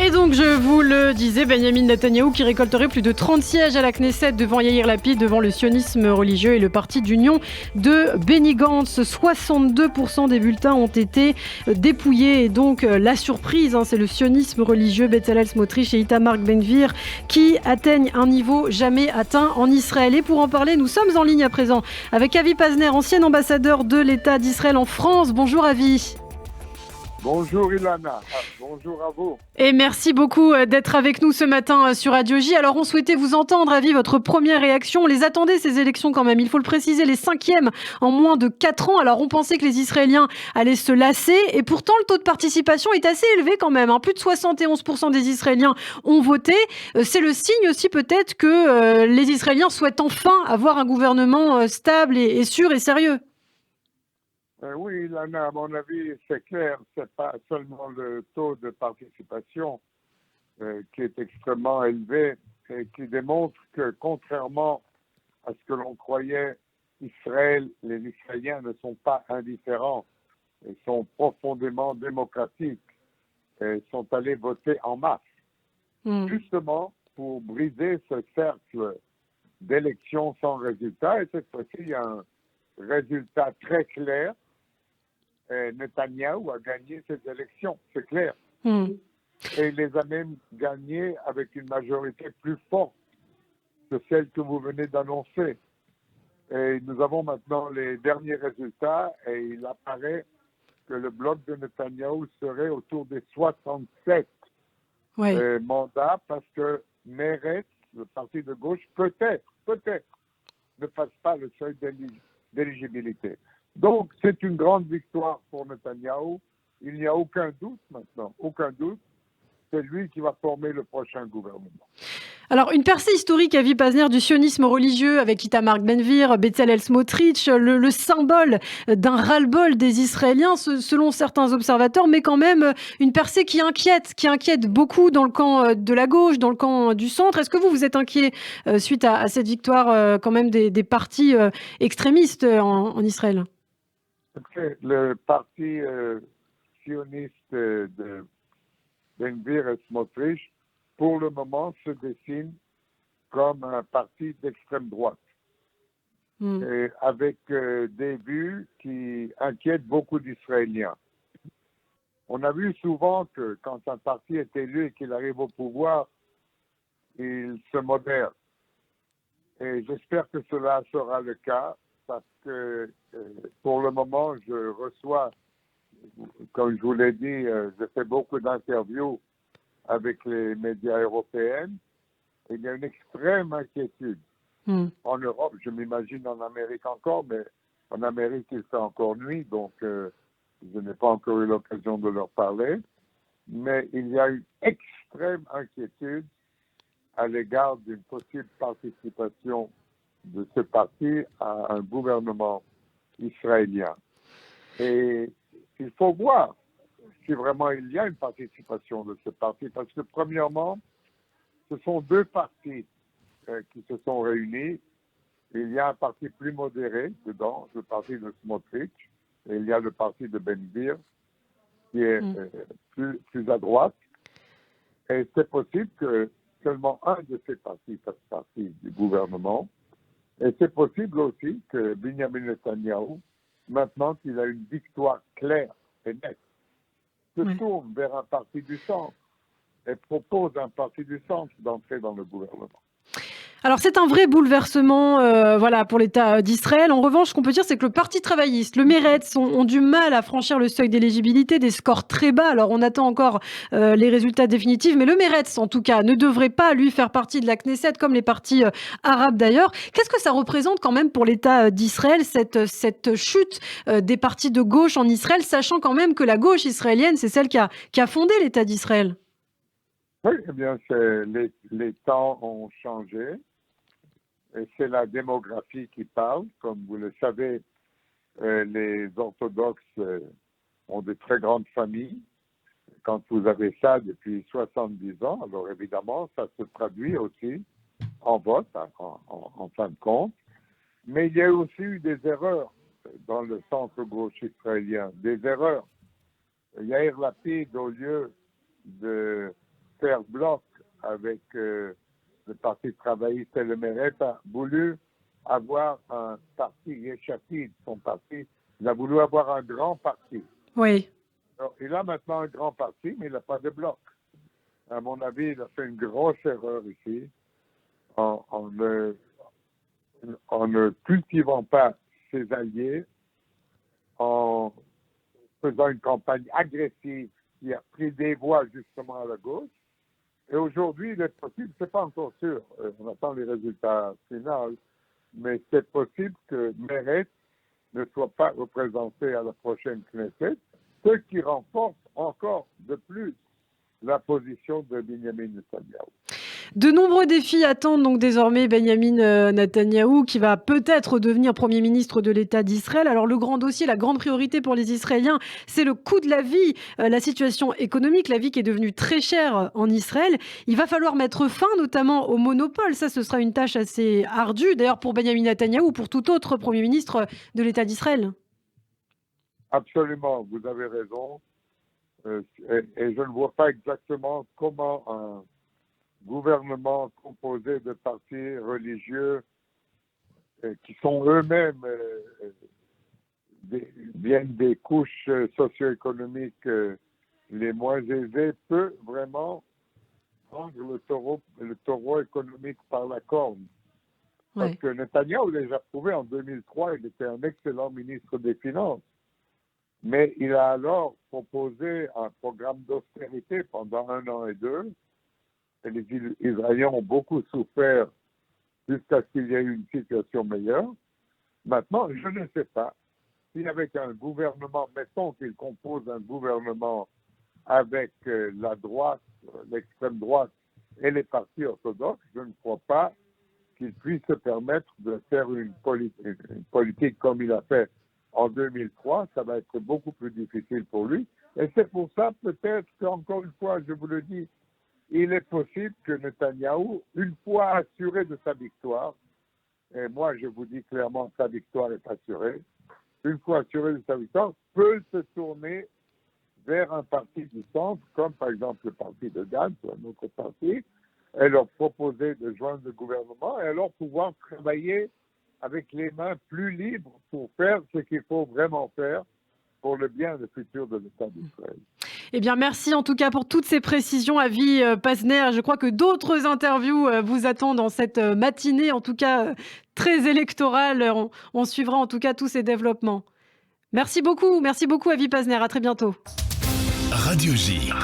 Et donc, je vous le disais, Benyamin Netanyahou qui récolterait plus de 30 sièges à la Knesset devant Yair Lapid, devant le sionisme religieux et le parti d'union de Benny Gantz. 62% des bulletins ont été dépouillés. Et donc, la surprise, c'est le sionisme religieux, Bezalel Smotrich et Itamar Ben-Gvir, qui atteignent un niveau jamais atteint en Israël. Et pour en parler, nous sommes en ligne à présent avec Avi Pazner, ancien ambassadeur de l'État d'Israël en France. Bonjour Avi. Bonjour Ilana, bonjour à vous. Et merci beaucoup d'être avec nous ce matin sur Radio J. Alors on souhaitait vous entendre, Avi, votre première réaction. On les attendait ces élections quand même, il faut le préciser, les 5e en moins de 4 ans. Alors on pensait que les Israéliens allaient se lasser et pourtant le taux de participation est assez élevé quand même. Plus de 71% des Israéliens ont voté. C'est le signe aussi peut-être que les Israéliens souhaitent enfin avoir un gouvernement stable et sûr et sérieux. Oui, Ilana, à mon avis, c'est clair, c'est pas seulement le taux de participation qui est extrêmement élevé et qui démontre que, contrairement à ce que l'on croyait, Israël, les Israéliens ne sont pas indifférents, ils sont profondément démocratiques et sont allés voter en masse, justement pour briser ce cercle d'élections sans résultat. Et cette fois-ci, il y a un résultat très clair. Netanyahou a gagné ces élections, c'est clair. Et il les a même gagnées avec une majorité plus forte que celle que vous venez d'annoncer. Et nous avons maintenant les derniers résultats et il apparaît que le bloc de Netanyahou serait autour des 67 mandats parce que Meretz, le parti de gauche, peut-être, ne passe pas le seuil d'éligibilité. Donc, c'est une grande victoire pour Netanyahou. Il n'y a aucun doute maintenant, aucun doute. C'est lui qui va former le prochain gouvernement. Alors, une percée historique, Avi Pazner, du sionisme religieux avec Itamar Ben-Gvir, Bezalel Smotrich, le symbole d'un ras-le-bol des Israéliens, selon certains observateurs, mais quand même une percée qui inquiète beaucoup dans le camp de la gauche, dans le camp du centre. Est-ce que vous êtes inquiet suite à cette victoire quand même des partis extrémistes en Israël? Le parti sioniste de Ben-Gvir et Smotrich, pour le moment, se dessine comme un parti d'extrême droite, et avec des vues qui inquiètent beaucoup d'Israéliens. On a vu souvent que quand un parti est élu et qu'il arrive au pouvoir, il se modère. Et j'espère que cela sera le cas parce que pour le moment, je reçois, comme je vous l'ai dit, je fais beaucoup d'interviews avec les médias européens. Et il y a une extrême inquiétude en Europe. Je m'imagine en Amérique encore, mais en Amérique, il fait encore nuit, donc je n'ai pas encore eu l'occasion de leur parler. Mais il y a une extrême inquiétude à l'égard d'une possible participation de ce parti à un gouvernement israélien. Et il faut voir si vraiment il y a une participation de ce parti, parce que premièrement, ce sont deux partis qui se sont réunis. Il y a un parti plus modéré dedans, le parti de Smotrich, et il y a le parti de Ben-Gvir, qui est plus à droite. Et c'est possible que seulement un de ces partis fasse partie du gouvernement. Et c'est possible aussi que Benyamin Netanyahou, maintenant qu'il a une victoire claire et nette, se tourne vers un parti du centre et propose à un parti du centre d'entrer dans le gouvernement. Alors c'est un vrai bouleversement pour l'État d'Israël. En revanche, ce qu'on peut dire, c'est que le Parti travailliste, le Meretz, ont du mal à franchir le seuil d'éligibilité, des scores très bas. Alors on attend encore les résultats définitifs, mais le Meretz, en tout cas, ne devrait pas, lui, faire partie de la Knesset, comme les partis arabes d'ailleurs. Qu'est-ce que ça représente quand même pour l'État d'Israël, cette chute des partis de gauche en Israël, sachant quand même que la gauche israélienne, c'est celle qui a fondé l'État d'Israël? Oui, eh bien, les temps ont changé. Et c'est la démographie qui parle. Comme vous le savez, les orthodoxes ont de très grandes familles. Quand vous avez ça depuis 70 ans, alors évidemment, ça se traduit aussi en vote, en fin de compte. Mais il y a aussi eu des erreurs dans le centre-gauche israélien, des erreurs. Yair Lapid, au lieu de bloc avec le Parti travailliste et le Meretz a voulu avoir un parti, Yeshatid, son parti, il a voulu avoir un grand parti. Oui. Alors, il a maintenant un grand parti, mais il n'a pas de bloc. À mon avis, il a fait une grosse erreur ici en ne cultivant pas ses alliés, en faisant une campagne agressive qui a pris des voix justement à la gauche. Et aujourd'hui, il est possible, c'est pas encore sûr, on attend les résultats finaux, mais c'est possible que Meretz ne soit pas représenté à la prochaine Knesset, ce qui renforce encore de plus la position de Benjamin Netanyahou. De nombreux défis attendent donc désormais Benyamin Netanyahou, qui va peut-être devenir Premier ministre de l'État d'Israël. Alors le grand dossier, la grande priorité pour les Israéliens, c'est le coût de la vie, la situation économique, la vie qui est devenue très chère en Israël. Il va falloir mettre fin notamment au monopole. Ça, ce sera une tâche assez ardue, d'ailleurs pour Benyamin Netanyahou ou pour tout autre Premier ministre de l'État d'Israël. Absolument, vous avez raison. Et je ne vois pas exactement comment un gouvernement composé de partis religieux qui sont eux-mêmes viennent des couches socio-économiques les moins aisées peut vraiment prendre le taureau économique par la corne. Parce que Netanyahou l'a déjà prouvé en 2003, il était un excellent ministre des Finances. Mais il a alors proposé un programme d'austérité pendant 1 an et 2. Et les Israéliens ont beaucoup souffert jusqu'à ce qu'il y ait une situation meilleure. Maintenant, je ne sais pas si avec un gouvernement, mettons qu'il compose un gouvernement avec la droite, l'extrême droite et les partis orthodoxes, je ne crois pas qu'il puisse se permettre de faire une politique comme il a fait en 2003. Ça va être beaucoup plus difficile pour lui. Et c'est pour ça peut-être qu'encore une fois, je vous le dis, il est possible que Netanyahou, une fois assuré de sa victoire, et moi je vous dis clairement sa victoire est assurée, une fois assuré de sa victoire, peut se tourner vers un parti du centre, comme par exemple le parti de Gantz ou un autre parti, et leur proposer de joindre le gouvernement et alors pouvoir travailler avec les mains plus libres pour faire ce qu'il faut vraiment faire pour le bien et le futur de l'État d'Israël. Eh bien, merci en tout cas pour toutes ces précisions, Avi Pazner. Je crois que d'autres interviews vous attendent dans cette matinée, en tout cas très électorale. On suivra en tout cas tous ces développements. Merci beaucoup, Avi Pazner. À très bientôt. Radio J.